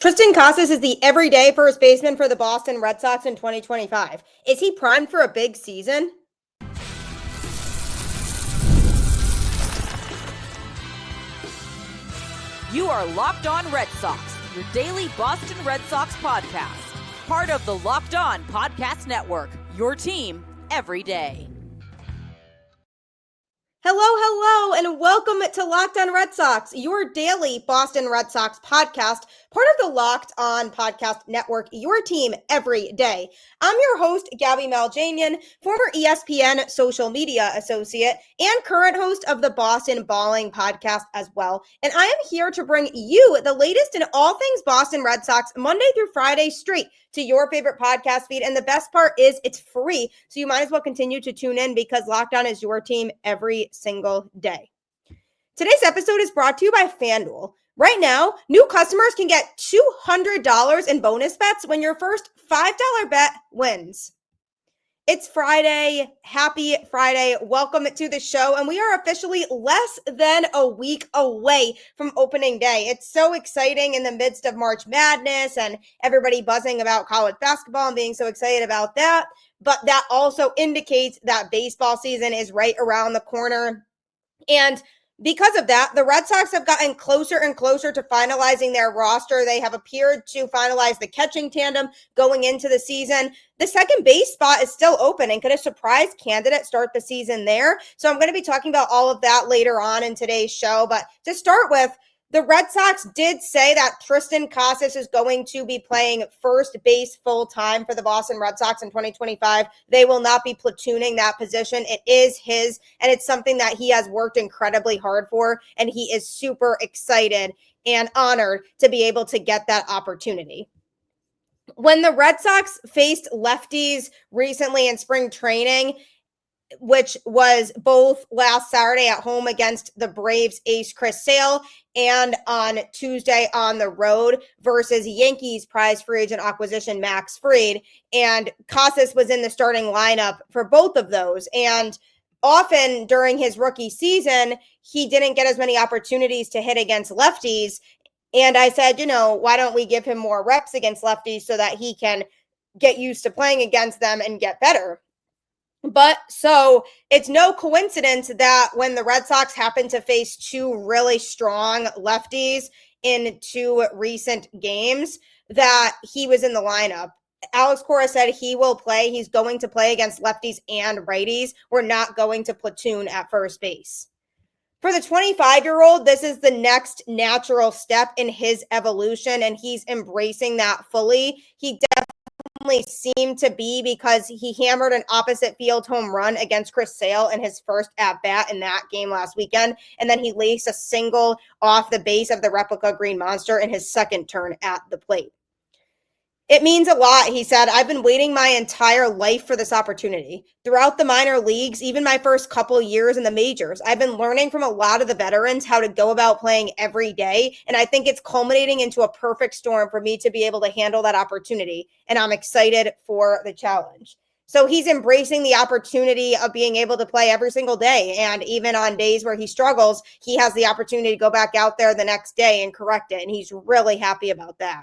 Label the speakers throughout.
Speaker 1: Triston Casas is the everyday first baseman for the Boston Red Sox in 2025. Is he primed for a big season?
Speaker 2: You are Locked On Red Sox, your daily Boston Red Sox podcast. Part of the Locked On Podcast Network, your team every day.
Speaker 1: Hello, and welcome to Locked On Red Sox, your daily Boston Red Sox podcast, part of the Locked On Podcast Network, your team every day. I'm your host, Gabby Maljanian, former ESPN social media associate and current host of the Boston Balling podcast as well. And I am here to bring you the latest in all things Boston Red Sox Monday through Friday straight to your favorite podcast feed. And the best part is it's free. So you might as well continue to tune in because Locked On is your team every single day. Today's episode is brought to you by FanDuel. Right now, new customers can get $200 in bonus bets when your first $5 bet wins. It's Friday. Happy Friday. Welcome to the show. And we are officially less than a week away from opening day. It's so exciting in the midst of March Madness and everybody buzzing about college basketball and being so excited about that. But that also indicates that baseball season is right around the corner. And because of that, the Red Sox have gotten closer and closer to finalizing their roster. They have appeared to finalize the catching tandem going into the season. The second base spot is still open, and could a surprise candidate start the season there? So I'm going to be talking about all of that later on in today's show. But to start with, the Red Sox did say that Triston Casas is going to be playing first base full-time for the Boston Red Sox in 2025. They will not be platooning that position. It is his, and it's something that he has worked incredibly hard for, and he is super excited and honored to be able to get that opportunity. When the Red Sox faced lefties recently in spring training, which was both last Saturday at home against the Braves ace Chris Sale and on Tuesday on the road versus Yankees prize free agent acquisition Max Fried. And Casas was in the starting lineup for both of those. And often during his rookie season, he didn't get as many opportunities to hit against lefties. And I said, why don't we give him more reps against lefties so that he can get used to playing against them and get better? But so it's no coincidence that when the Red Sox happened to face two really strong lefties in two recent games, that he was in the lineup. Alex Cora said he will play. He's going to play against lefties and righties. We're not going to platoon at first base. For the 25-year-old, this is the next natural step in his evolution, and he's embracing that fully. He definitely seemed to be, because he hammered an opposite field home run against Chris Sale in his first at-bat in that game last weekend, and then he laced a single off the base of the replica Green Monster in his second turn at the plate. It means a lot, he said. I've been waiting my entire life for this opportunity. Throughout the minor leagues, even my first couple years in the majors, I've been learning from a lot of the veterans how to go about playing every day, and I think it's culminating into a perfect storm for me to be able to handle that opportunity, and I'm excited for the challenge. So he's embracing the opportunity of being able to play every single day, and even on days where he struggles, he has the opportunity to go back out there the next day and correct it, and he's really happy about that.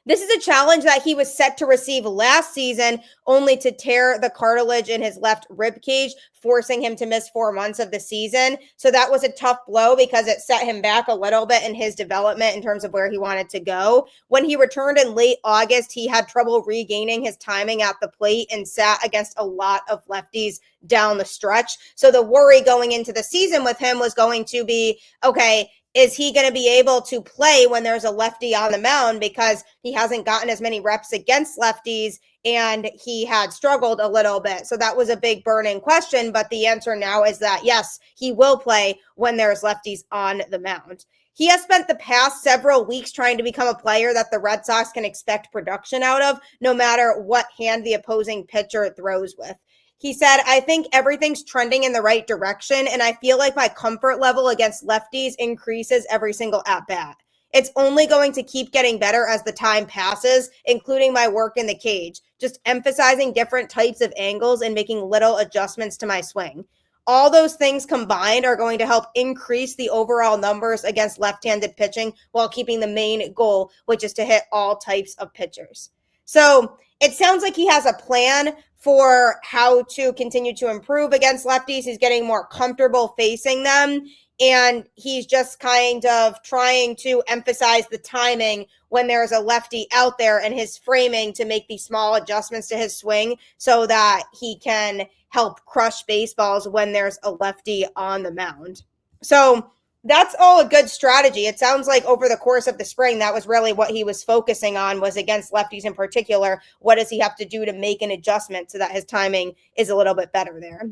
Speaker 1: This is a challenge that he was set to receive last season, only to tear the cartilage in his left rib cage, forcing him to miss 4 months of the season. So that was a tough blow because it set him back a little bit in his development in terms of where he wanted to go. When he returned in late August, he had trouble regaining his timing at the plate and sat against a lot of lefties down the stretch. So the worry going into the season with him was going to be, okay, is he going to be able to play when there's a lefty on the mound, because he hasn't gotten as many reps against lefties and he had struggled a little bit. So that was a big burning question. But the answer now is that, yes, he will play when there's lefties on the mound. He has spent the past several weeks trying to become a player that the Red Sox can expect production out of, no matter what hand the opposing pitcher throws with. He said, I think everything's trending in the right direction, and I feel like my comfort level against lefties increases every single at-bat. It's only going to keep getting better as the time passes, including my work in the cage, just emphasizing different types of angles and making little adjustments to my swing. All those things combined are going to help increase the overall numbers against left-handed pitching while keeping the main goal, which is to hit all types of pitchers. So it sounds like he has a plan for how to continue to improve against lefties. He's getting more comfortable facing them, and he's just kind of trying to emphasize the timing when there's a lefty out there and his framing to make these small adjustments to his swing so that he can help crush baseballs when there's a lefty on the mound. So that's all a good strategy. It sounds like over the course of the spring, that was really what he was focusing on, was against lefties in particular. What does he have to do to make an adjustment so that his timing is a little bit better there?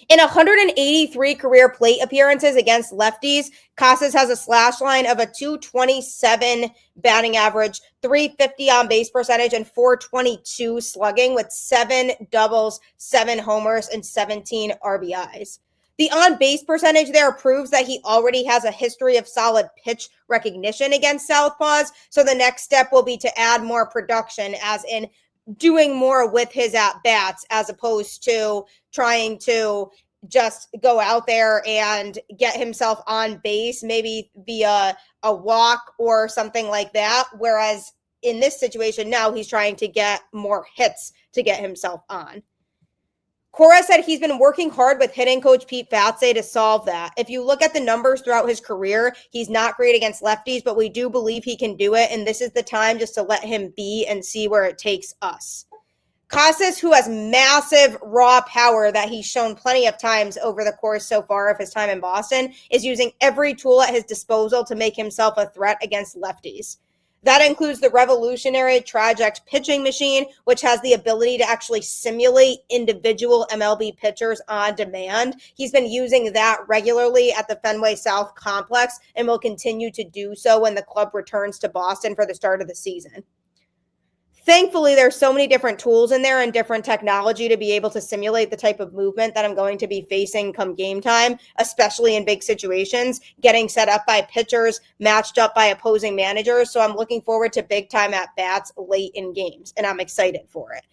Speaker 1: In 183 career plate appearances against lefties, Casas has a slash line of a 227 batting average, 350 on base percentage, and 422 slugging with 7 doubles, 7 homers, and 17 RBIs. The on-base percentage there proves that he already has a history of solid pitch recognition against southpaws, so the next step will be to add more production, as in doing more with his at-bats as opposed to trying to just go out there and get himself on base, maybe via a walk or something like that. Whereas in this situation now, he's trying to get more hits to get himself on. Cora said he's been working hard with hitting coach Pete Fatse to solve that. If you look at the numbers throughout his career, he's not great against lefties, but we do believe he can do it, and this is the time just to let him be and see where it takes us. Casas, who has massive raw power that he's shown plenty of times over the course so far of his time in Boston, is using every tool at his disposal to make himself a threat against lefties. That includes the revolutionary Traject pitching machine, which has the ability to actually simulate individual MLB pitchers on demand. He's been using that regularly at the Fenway South complex and will continue to do so when the club returns to Boston for the start of the season. Thankfully, there's so many different tools in there and different technology to be able to simulate the type of movement that I'm going to be facing come game time, especially in big situations, getting set up by pitchers, matched up by opposing managers. So I'm looking forward to big time at bats late in games, and I'm excited for it.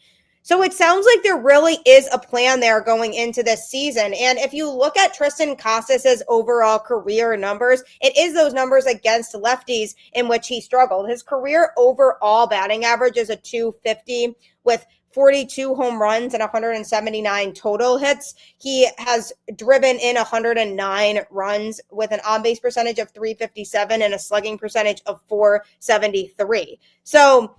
Speaker 1: So it sounds like there really is a plan there going into this season. And if you look at Triston Casas' overall career numbers, it is those numbers against lefties in which he struggled. His career overall batting average is a 250 with 42 home runs and 179 total hits. He has driven in 109 runs with an on-base percentage of 357 and a slugging percentage of 473. So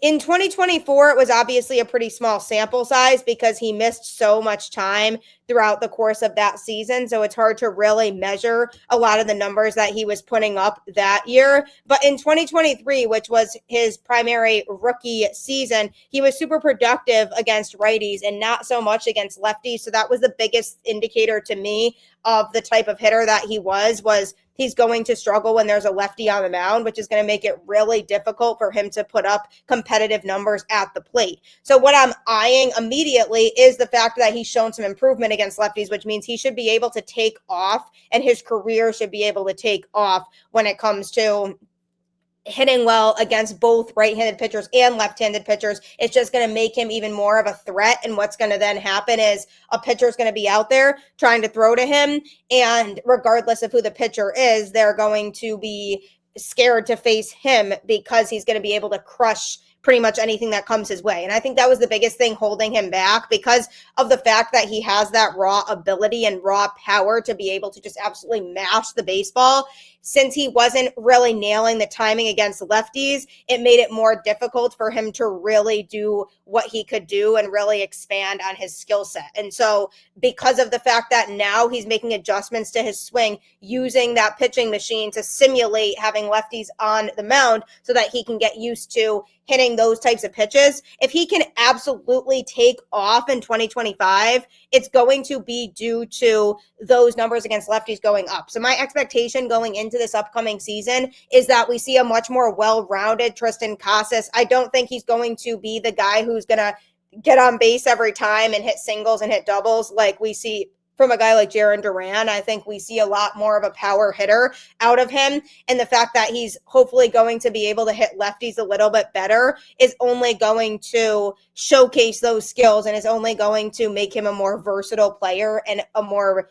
Speaker 1: in 2024, it was obviously a pretty small sample size because he missed so much time throughout the course of that season. So it's hard to really measure a lot of the numbers that he was putting up that year. But in 2023, which was his primary rookie season, he was super productive against righties and not so much against lefties. So that was the biggest indicator to me of the type of hitter that he was he's going to struggle when there's a lefty on the mound, which is going to make it really difficult for him to put up competitive numbers at the plate. So what I'm eyeing immediately is the fact that he's shown some improvement against lefties, which means he should be able to take off, and his career should be able to take off when it comes to hitting well against both right-handed pitchers and left-handed pitchers. It's just going to make him even more of a threat. And what's going to then happen is a pitcher is going to be out there trying to throw to him. And regardless of who the pitcher is, they're going to be scared to face him because he's going to be able to crush pretty much anything that comes his way. And I think that was the biggest thing holding him back, because of the fact that he has that raw ability and raw power to be able to just absolutely mash the baseball. Since he wasn't really nailing the timing against lefties, it made it more difficult for him to really do what he could do and really expand on his skill set. And so because of the fact that now he's making adjustments to his swing using that pitching machine to simulate having lefties on the mound so that he can get used to hitting those types of pitches, if he can absolutely take off in 2025, it's going to be due to those numbers against lefties going up. So my expectation going into this upcoming season is that we see a much more well-rounded Triston Casas. I don't think he's going to be the guy who's going to get on base every time and hit singles and hit doubles like we see from a guy like Jarren Duran. I think we see a lot more of a power hitter out of him. And the fact that he's hopefully going to be able to hit lefties a little bit better is only going to showcase those skills and is only going to make him a more versatile player and a more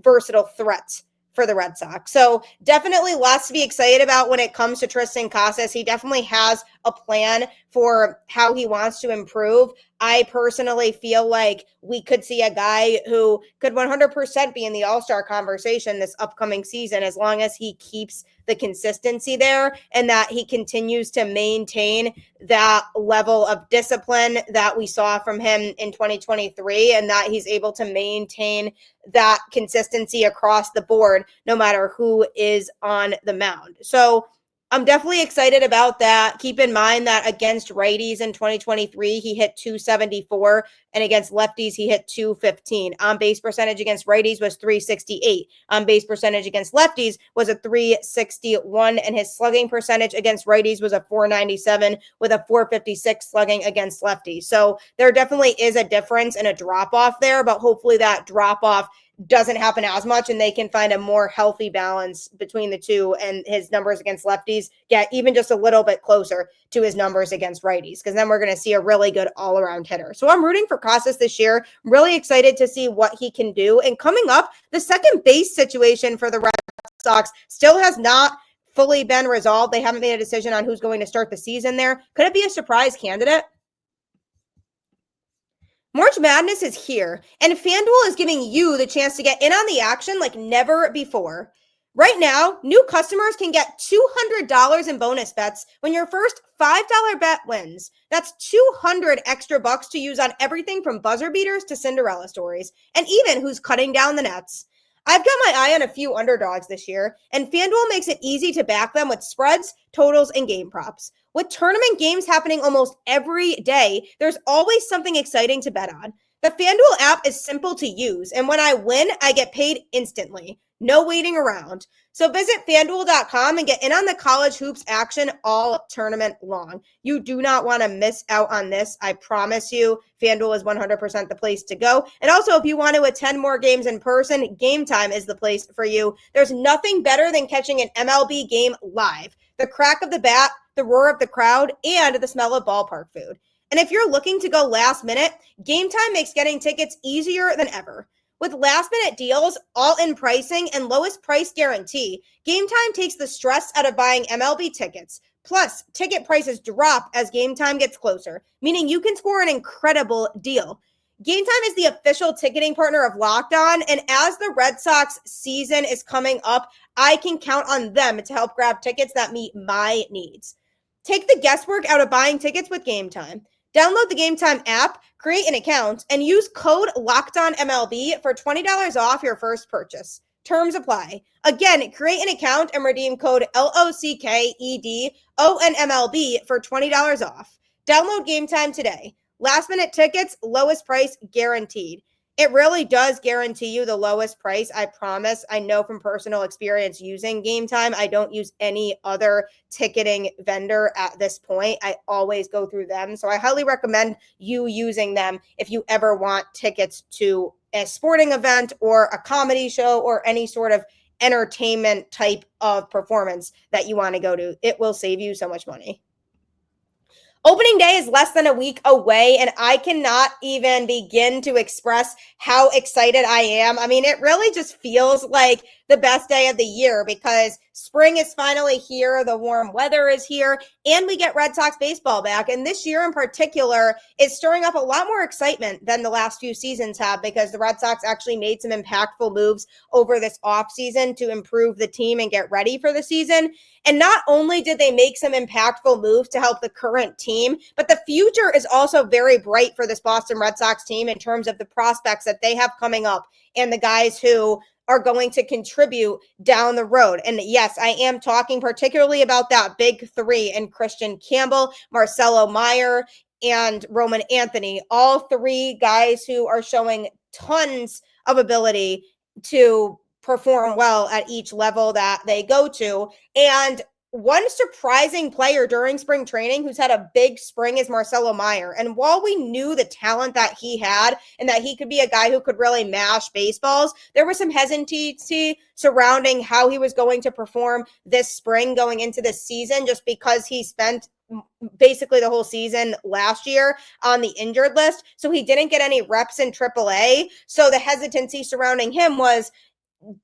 Speaker 1: versatile threat for the Red Sox. So definitely lots to be excited about when it comes to Triston Casas. He definitely has a plan for how he wants to improve. I personally feel like we could see a guy who could 100% be in the All-Star conversation this upcoming season as long as he keeps the consistency there and that he continues to maintain that level of discipline that we saw from him in 2023 and that he's able to maintain that consistency across the board no matter who is on the mound. So I'm definitely excited about that. Keep in mind that against righties in 2023, he hit 274, and against lefties, he hit 215. On base percentage against righties was 368. On base percentage against lefties was a 361, and his slugging percentage against righties was a 497 with a 456 slugging against lefties. So there definitely is a difference and a drop off there, but hopefully that drop off doesn't happen as much and they can find a more healthy balance between the two and his numbers against lefties get even just a little bit closer to his numbers against righties, because then we're going to see a really good all-around hitter. So I'm rooting for Casas this year. I'm really excited to see what he can do. And coming up, the second base situation for the Red Sox still has not fully been resolved. They haven't made a decision on who's going to start the season there. Could it be a surprise candidate? March Madness is here, and FanDuel is giving you the chance to get in on the action like never before. Right now, new customers can get $200 in bonus bets when your first $5 bet wins. That's 200 extra bucks to use on everything from buzzer beaters to Cinderella stories, and even who's cutting down the nets. I've got my eye on a few underdogs this year, and FanDuel makes it easy to back them with spreads, totals, and game props. With tournament games happening almost every day, there's always something exciting to bet on. The FanDuel app is simple to use, and when I win, I get paid instantly. No waiting around. So visit FanDuel.com and get in on the college hoops action all tournament long. You do not want to miss out on this. I promise you, FanDuel is 100% the place to go. And also, if you want to attend more games in person, Game Time is the place for you. There's nothing better than catching an MLB game live. The crack of the bat, the roar of the crowd, and the smell of ballpark food. And if you're looking to go last minute, Game Time makes getting tickets easier than ever. With last-minute deals, all-in pricing, and lowest price guarantee, Game Time takes the stress out of buying MLB tickets. Plus, ticket prices drop as Game Time gets closer, meaning you can score an incredible deal. Game Time is the official ticketing partner of Locked On, and as the Red Sox season is coming up, I can count on them to help grab tickets that meet my needs. Take the guesswork out of buying tickets with Game Time. Download the Game Time app, create an account, and use code LOCKEDONMLB for $20 off your first purchase. Terms apply. Again, create an account and redeem code LOCKEDONMLB for $20 off. Download Game Time today. Last minute tickets, lowest price guaranteed. It really does guarantee you the lowest price, I promise. I know from personal experience using Game Time. I don't use any other ticketing vendor at this point. I always go through them. So I highly recommend you using them if you ever want tickets to a sporting event or a comedy show or any sort of entertainment type of performance that you want to go to. It will save you so much money. Opening day is less than a week away, and I cannot even begin to express how excited I am. I mean, it really just feels like the best day of the year because spring is finally here, the warm weather is here, and we get Red Sox baseball back. And this year in particular is stirring up a lot more excitement than the last few seasons have because the Red Sox actually made some impactful moves over this offseason to improve the team and get ready for the season. And not only did they make some impactful moves to help the current team, but the future is also very bright for this Boston Red Sox team in terms of the prospects that they have coming up and the guys who are going to contribute down the road. And yes, I am talking particularly about that big three and Christian Campbell, Marcelo Mayer, and Roman Anthony, all three guys who are showing tons of ability to perform well at each level that they go to. And one surprising player during spring training who's had a big spring is Marcelo Mayer. And while we knew the talent that he had and that he could be a guy who could really mash baseballs, there was some hesitancy surrounding how he was going to perform this spring going into this season, just because he spent basically the whole season last year on the injured list. So he didn't get any reps in AAA. So the hesitancy surrounding him was,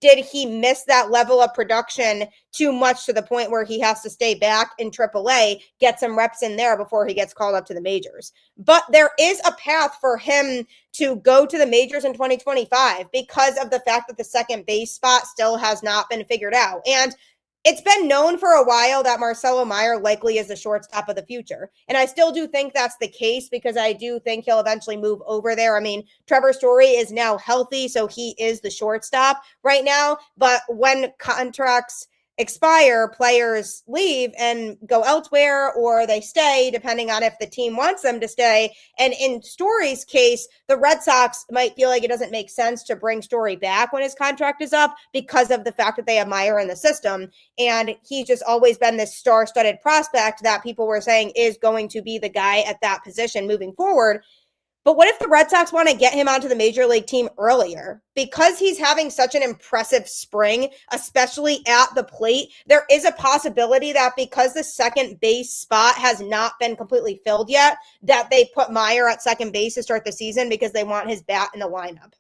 Speaker 1: did he miss that level of production too much to the point where he has to stay back in AAA, get some reps in there before he gets called up to the majors? But there is a path for him to go to the majors in 2025 because of the fact that the second base spot still has not been figured out. And it's been known for a while that Marcelo Mayer likely is the shortstop of the future. And I still do think that's the case because I do think he'll eventually move over there. I mean, Trevor Story is now healthy, so he is the shortstop right now. But when contracts expire, players leave and go elsewhere, or they stay, depending on if the team wants them to stay. And in Story's case, the Red Sox might feel like it doesn't make sense to bring Story back when his contract is up because of the fact that they have Mayer in the system. And he's just always been this star-studded prospect that people were saying is going to be the guy at that position moving forward. But what if the Red Sox want to get him onto the major league team earlier? Because he's having such an impressive spring, especially at the plate, there is a possibility that because the second base spot has not been completely filled yet, that they put Mayer at second base to start the season because they want his bat in the lineup.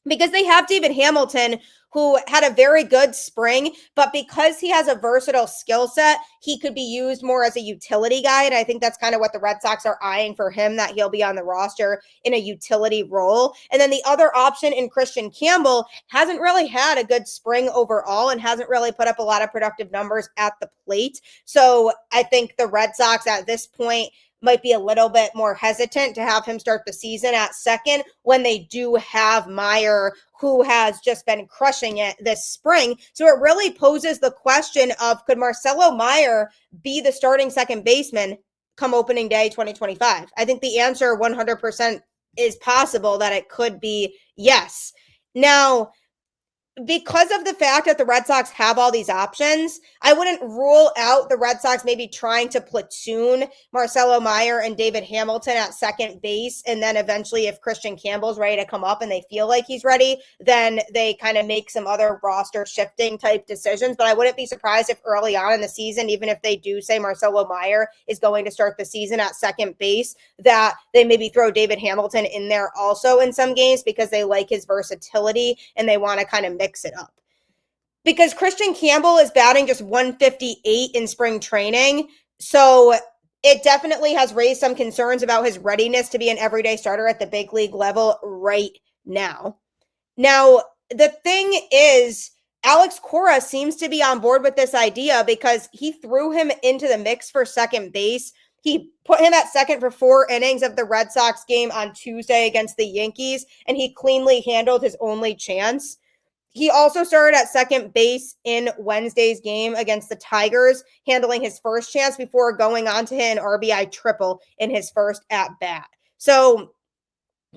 Speaker 1: Because they have David Hamilton, who had a very good spring, but because he has a versatile skill set, he could be used more as a utility guy. And I think that's kind of what the Red Sox are eyeing for him, that he'll be on the roster in a utility role. And then the other option in Triston Campbell hasn't really had a good spring overall and hasn't really put up a lot of productive numbers at the plate. So I think the Red Sox at this point might be a little bit more hesitant to have him start the season at second when they do have Mayer, who has just been crushing it this spring. So it really poses the question of, could Marcelo Mayer be the starting second baseman come opening day 2025? I think the answer 100% is possible that it could be yes. Now, because of the fact that the Red Sox have all these options, I wouldn't rule out the Red Sox maybe trying to platoon Marcelo Mayer and David Hamilton at second base. And then eventually, if Triston Campbell's ready to come up and they feel like he's ready, then they kind of make some other roster shifting type decisions. But I wouldn't be surprised if early on in the season, even if they do say Marcelo Mayer is going to start the season at second base, that they maybe throw David Hamilton in there also in some games because they like his versatility and they want to kind of mix it up. Because Triston Campbell is batting just 158 in spring training. So it definitely has raised some concerns about his readiness to be an everyday starter at the big league level right now. Now, the thing is, Alex Cora seems to be on board with this idea because he threw him into the mix for second base. He put him at second for 4 innings of the Red Sox game on Tuesday against the Yankees, and he cleanly handled his only chance. He also started at second base in Wednesday's game against the Tigers, handling his first chance before going on to hit an RBI triple in his first at-bat. So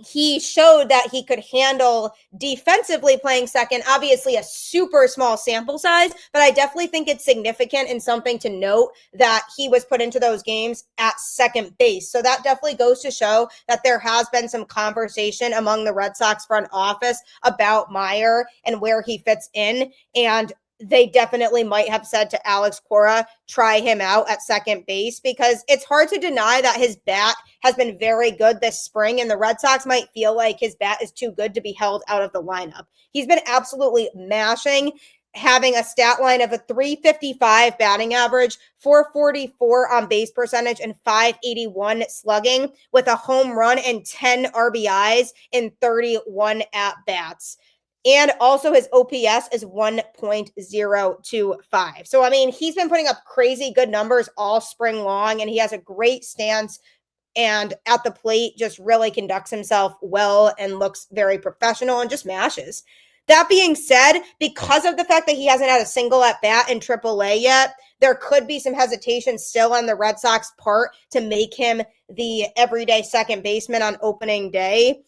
Speaker 1: he showed that he could handle defensively playing second. Obviously a super small sample size, but I definitely think it's significant and something to note that he was put into those games at second base. So that definitely goes to show that there has been some conversation among the Red Sox front office about Mayer and where he fits in. And they definitely might have said to Alex Cora, try him out at second base, because it's hard to deny that his bat has been very good this spring, and the Red Sox might feel like his bat is too good to be held out of the lineup. He's been absolutely mashing, having a stat line of a 355 batting average, 444 on base percentage, and 581 slugging, with a home run and 10 RBIs in 31 at-bats. And also his OPS is 1.025. So, I mean, he's been putting up crazy good numbers all spring long, and he has a great stance and at the plate just really conducts himself well and looks very professional and just mashes. That being said, because of the fact that he hasn't had a single at-bat in AAA yet, there could be some hesitation still on the Red Sox part to make him the everyday second baseman on opening day.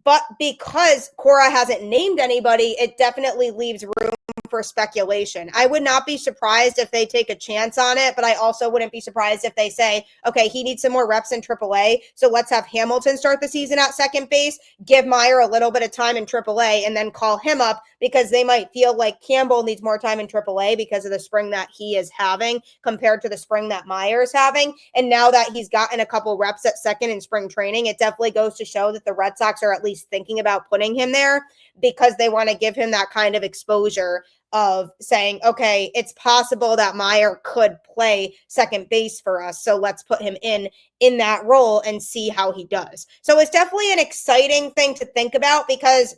Speaker 1: But because Cora hasn't named anybody, it definitely leaves room for speculation. I would not be surprised if they take a chance on it, but I also wouldn't be surprised if they say, okay, he needs some more reps in AAA, so let's have Hamilton start the season at second base, give Mayer a little bit of time in AAA, and then call him up because they might feel like Campbell needs more time in AAA because of the spring that he is having compared to the spring that Mayer is having. And now that he's gotten a couple reps at second in spring training, it definitely goes to show that the Red Sox are at least thinking about putting him there because they want to give him that kind of exposure of saying, okay, it's possible that Mayer could play second base for us, so let's put him in that role and see how he does. So it's definitely an exciting thing to think about because,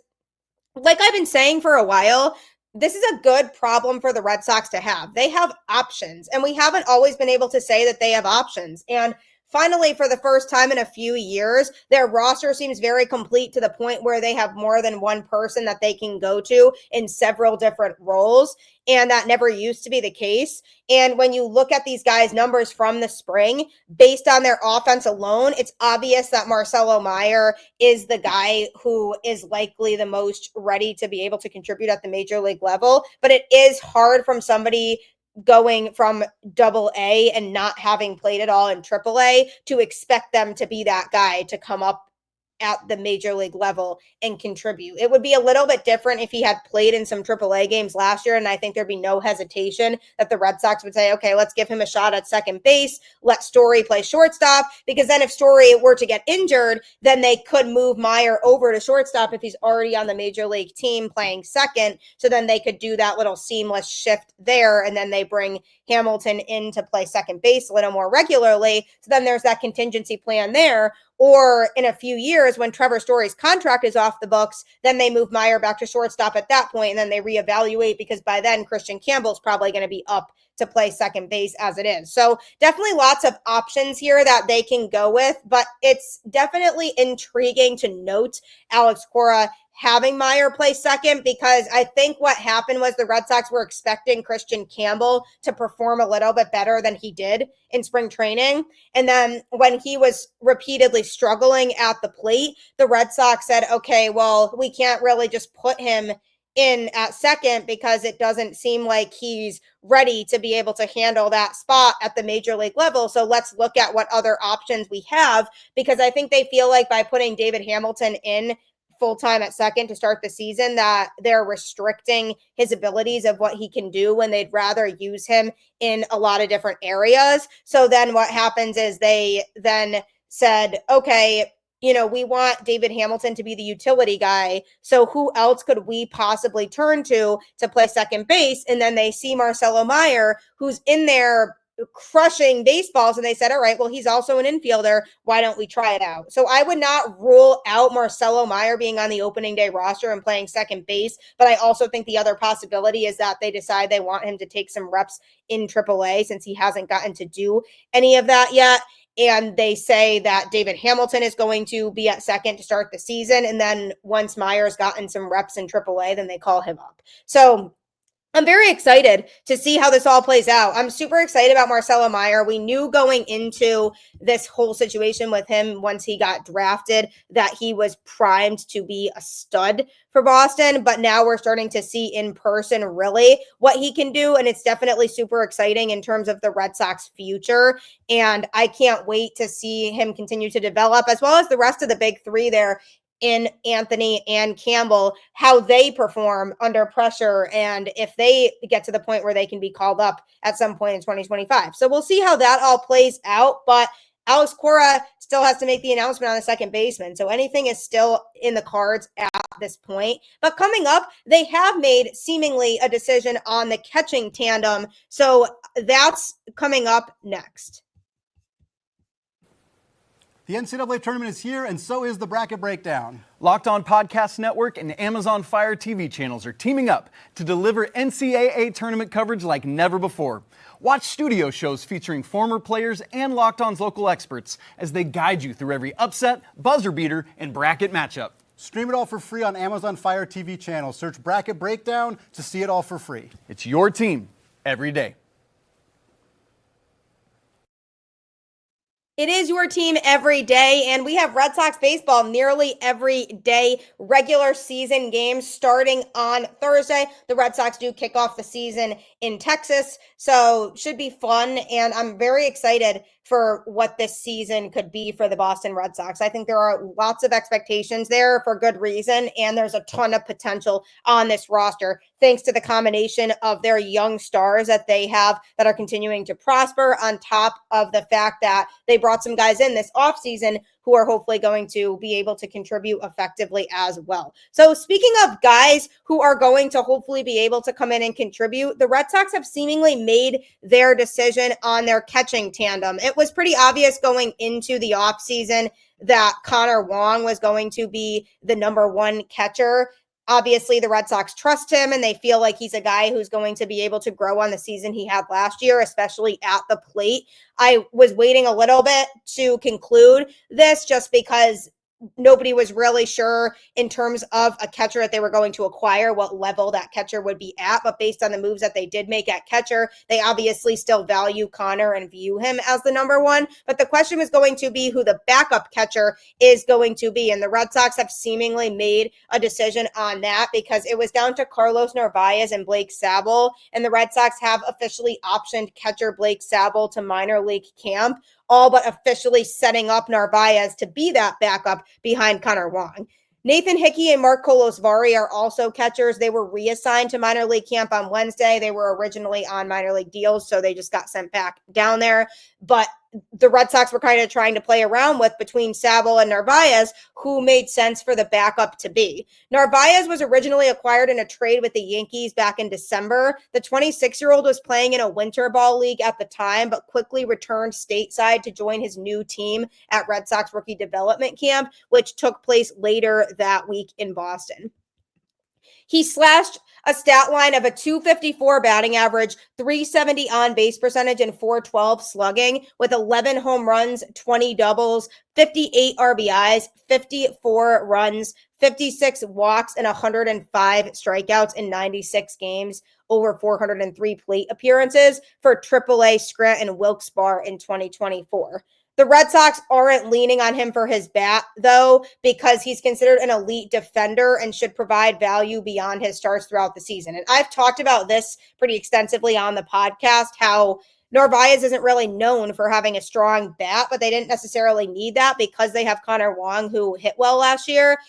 Speaker 1: like I've been saying for a while, this is a good problem for the Red Sox to have. They have options, and we haven't always been able to say that they have options. And finally, for the first time in a few years, their roster seems very complete to the point where they have more than one person that they can go to in several different roles. And that never used to be the case. And when you look at these guys' numbers from the spring, based on their offense alone, it's obvious that Marcelo Mayer is the guy who is likely the most ready to be able to contribute at the major league level. But it is hard from somebody going from double A and not having played at all in triple A to expect them to be that guy to come up at the major league level and contribute. It would be a little bit different if he had played in some AAA games last year, and I think there'd be no hesitation that the Red Sox would say, okay, let's give him a shot at second base, let Story play shortstop, because then if Story were to get injured, then they could move Mayer over to shortstop if he's already on the major league team playing second, so then they could do that little seamless shift there, and then they bring Hamilton in to play second base a little more regularly, so then there's that contingency plan there. Or in a few years, when Trevor Story's contract is off the books, then they move Mayer back to shortstop at that point, and then they reevaluate because by then Christian Campbell's probably going to be up to play second base as it is. So definitely lots of options here that they can go with, but it's definitely intriguing to note Alex Cora having Mayer play second, because I think what happened was the Red Sox were expecting Christian Campbell to perform a little bit better than he did in spring training. And then when he was repeatedly struggling at the plate, the Red Sox said, okay, well, we can't really just put him in at second because it doesn't seem like he's ready to be able to handle that spot at the major league level. So let's look at what other options we have, because I think they feel like by putting David Hamilton in full-time at second to start the season that they're restricting his abilities of what he can do when they'd rather use him in a lot of different areas. So then what happens is they then said, okay, you know, we want David Hamilton to be the utility guy. So who else could we possibly turn to play second base? And then they see Marcelo Mayer, who's in there crushing baseballs, and they said, all right, well, he's also an infielder, why don't we try it out? So I would not rule out Marcelo Mayer being on the opening day roster and playing second base, but I also think the other possibility is that they decide they want him to take some reps in AAA since he hasn't gotten to do any of that yet, and they say that David Hamilton is going to be at second to start the season, and then once Mayer's gotten some reps in AAA, then they call him up. So I'm very excited to see how this all plays out. I'm super excited about Marcelo Mayer. We knew going into this whole situation with him once he got drafted that he was primed to be a stud for Boston, but now we're starting to see in person really what he can do, and it's definitely super exciting in terms of the Red Sox future, and I can't wait to see him continue to develop, as well as the rest of the big three there in Anthony and Campbell, how they perform under pressure and if they get to the point where they can be called up at some point in 2025. So we'll see how that all plays out, but Alex Cora still has to make the announcement on the second baseman. So anything is still in the cards at this point. But coming up, they have made seemingly a decision on the catching tandem. So that's coming up next.
Speaker 3: The NCAA tournament is here, and so is the bracket breakdown.
Speaker 4: Locked On Podcast Network and Amazon Fire TV channels are teaming up to deliver NCAA tournament coverage like never before. Watch studio shows featuring former players and Locked On's local experts as they guide you through every upset, buzzer beater, and bracket matchup.
Speaker 3: Stream it all for free on Amazon Fire TV channel. Search Bracket Breakdown to see it all for free.
Speaker 4: It's your team every day.
Speaker 1: It is your team every day, and we have Red Sox baseball nearly every day. Regular season games starting on Thursday. The Red Sox do kick off the season in Texas, so should be fun, and I'm very excited for what this season could be for the Boston Red Sox. I think there are lots of expectations there for good reason, and there's a ton of potential on this roster thanks to the combination of their young stars that they have that are continuing to prosper, on top of the fact that they brought some guys in this offseason who are hopefully going to be able to contribute effectively as well. So speaking of guys who are going to hopefully be able to come in and contribute, the Red Sox have seemingly made their decision on their catching tandem. It was pretty obvious going into the offseason that Connor Wong was going to be the number one catcher. Obviously, the Red Sox trust him, and they feel like he's a guy who's going to be able to grow on the season he had last year, especially at the plate. I was waiting a little bit to conclude this just because nobody was really sure in terms of a catcher that they were going to acquire, what level that catcher would be at. But based on the moves that they did make at catcher, they obviously still value Connor and view him as the number one. But the question was going to be who the backup catcher is going to be. And the Red Sox have seemingly made a decision on that because it was down to Carlos Narvaez and Blake Sabol. And the Red Sox have officially optioned catcher Blake Sabol to minor league camp, all but officially setting up Narvaez to be that backup behind Connor Wong. Nathan Hickey and Mark Kolosvari are also catchers. They were reassigned to minor league camp on Wednesday. They were originally on minor league deals, so they just got sent back down there. But the Red Sox were kind of trying to play around with between Sabol and Narvaez, who made sense for the backup to be. Narvaez was originally acquired in a trade with the Yankees back in December. The 26-year-old was playing in a winter ball league at the time, but quickly returned stateside to join his new team at Red Sox rookie development camp, which took place later that week in Boston. He slashed a stat line of a 254 batting average, 370 on base percentage, and 412 slugging with 11 home runs, 20 doubles, 58 RBIs, 54 runs, 56 walks, and 105 strikeouts in 96 games over 403 plate appearances for AAA Scranton Wilkes-Barre in 2024. The Red Sox aren't leaning on him for his bat, though, because he's considered an elite defender and should provide value beyond his starts throughout the season. And I've talked about this pretty extensively on the podcast, how Narvaez isn't really known for having a strong bat, but they didn't necessarily need that because they have Connor Wong, who hit well last year.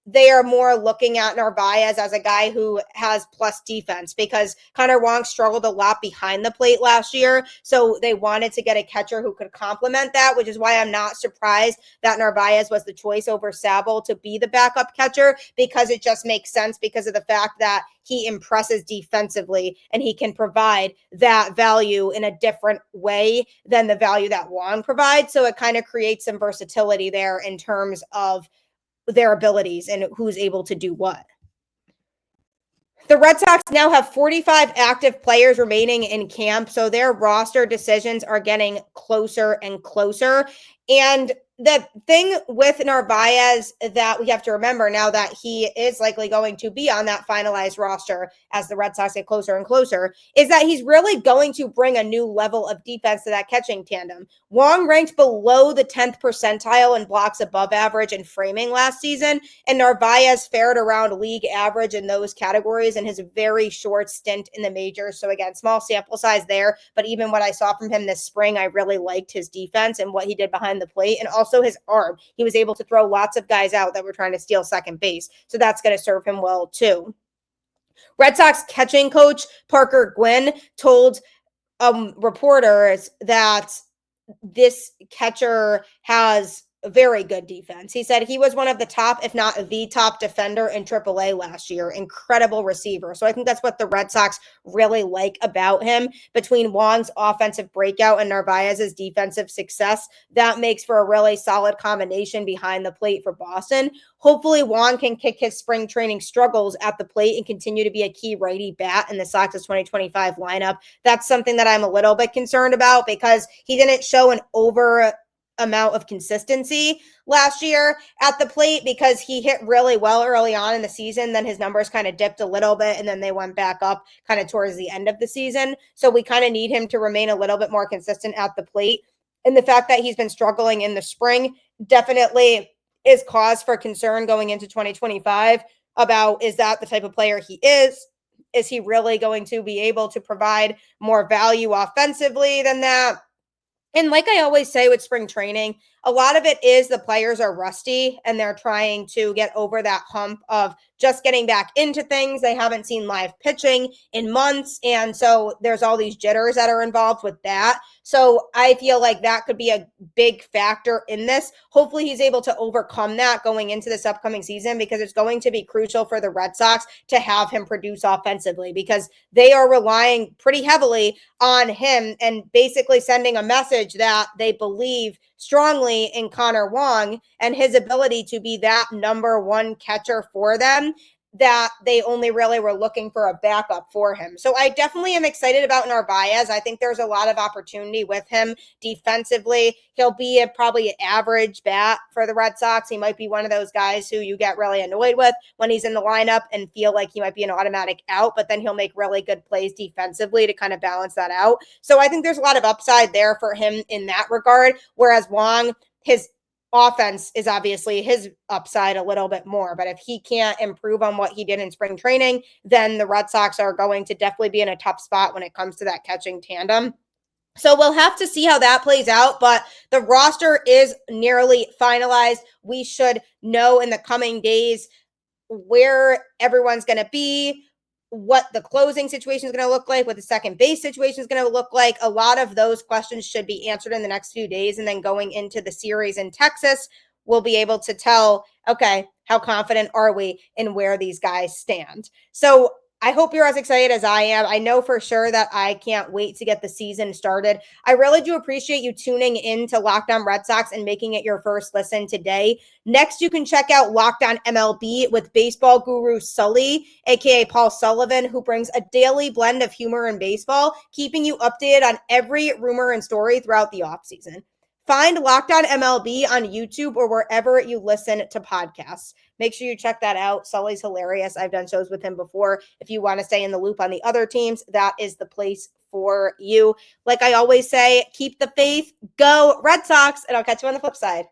Speaker 1: They are more looking at Narvaez as a guy who has plus defense because Connor Wong struggled a lot behind the plate last year. So they wanted to get a catcher who could complement that, which is why I'm not surprised that Narvaez was the choice over Sabol to be the backup catcher, because it just makes sense because of the fact that he impresses defensively and he can provide that value in a different way than the value that Wong provides. So it kind of creates some versatility there in terms of their abilities and who's able to do what. The Red Sox now have 45 active players remaining in camp, so their roster decisions are getting closer and closer. And the thing with Narvaez that we have to remember now that he is likely going to be on that finalized roster as the Red Sox get closer and closer is that he's really going to bring a new level of defense to that catching tandem. Wong ranked below the 10th percentile in blocks above average and framing last season, and Narvaez fared around league average in those categories in his very short stint in the majors. So again, small sample size there, but even what I saw from him this spring, I really liked his defense and what he did behind the plate, and also his arm. He was able to throw lots of guys out that were trying to steal second base. So that's going to serve him well too. Red Sox catching coach Parker Gwynn told reporters that this catcher has a very good defense. He said he was one of the top, if not the top defender in AAA last year. Incredible receiver. So I think that's what the Red Sox really like about him. Between Wong's offensive breakout and Narvaez's defensive success, that makes for a really solid combination behind the plate for Boston. Hopefully Wong can kick his spring training struggles at the plate and continue to be a key righty bat in the Sox's 2025 lineup. That's something that I'm a little bit concerned about because he didn't show an over amount of consistency last year at the plate because he hit really well early on in the season. Then his numbers kind of dipped a little bit and then they went back up kind of towards the end of the season. So we kind of need him to remain a little bit more consistent at the plate. And the fact that he's been struggling in the spring definitely is cause for concern going into 2025 about, is that the type of player he is? Is he really going to be able to provide more value offensively than that? And like I always say with spring training, a lot of it is the players are rusty and they're trying to get over that hump of just getting back into things. They haven't seen live pitching in months. And so there's all these jitters that are involved with that. So I feel like that could be a big factor in this. Hopefully he's able to overcome that going into this upcoming season, because it's going to be crucial for the Red Sox to have him produce offensively, because they are relying pretty heavily on him and basically sending a message that they believe strongly in Connor Wong and his ability to be that number one catcher for them, that they only really were looking for a backup for him. So I definitely am excited about Narvaez. I think there's a lot of opportunity with him defensively. He'll be probably an average bat for the Red Sox. He might be one of those guys who you get really annoyed with when he's in the lineup and feel like he might be an automatic out, but then he'll make really good plays defensively to kind of balance that out. So I think there's a lot of upside there for him in that regard. Whereas Wong, his offense is obviously his upside a little bit more, but if he can't improve on what he did in spring training, then the Red Sox are going to definitely be in a tough spot when it comes to that catching tandem. So we'll have to see how that plays out, but the roster is nearly finalized. We should know in the coming days where everyone's going to be, what the closing situation is going to look like, what the second base situation is going to look like. A lot of those questions should be answered in the next few days. And then going into the series in Texas, we'll be able to tell, okay, how confident are we in where these guys stand? So I hope you're as excited as I am. I know for sure that I can't wait to get the season started. I really do appreciate you tuning in to Locked On Red Sox and making it your first listen today. Next, you can check out Locked On MLB with baseball guru Sully, aka Paul Sullivan, who brings a daily blend of humor and baseball, keeping you updated on every rumor and story throughout the offseason. Find Locked On MLB on YouTube or wherever you listen to podcasts. Make sure you check that out. Sully's hilarious. I've done shows with him before. If you want to stay in the loop on the other teams, that is the place for you. Like I always say, keep the faith, go Red Sox, and I'll catch you on the flip side.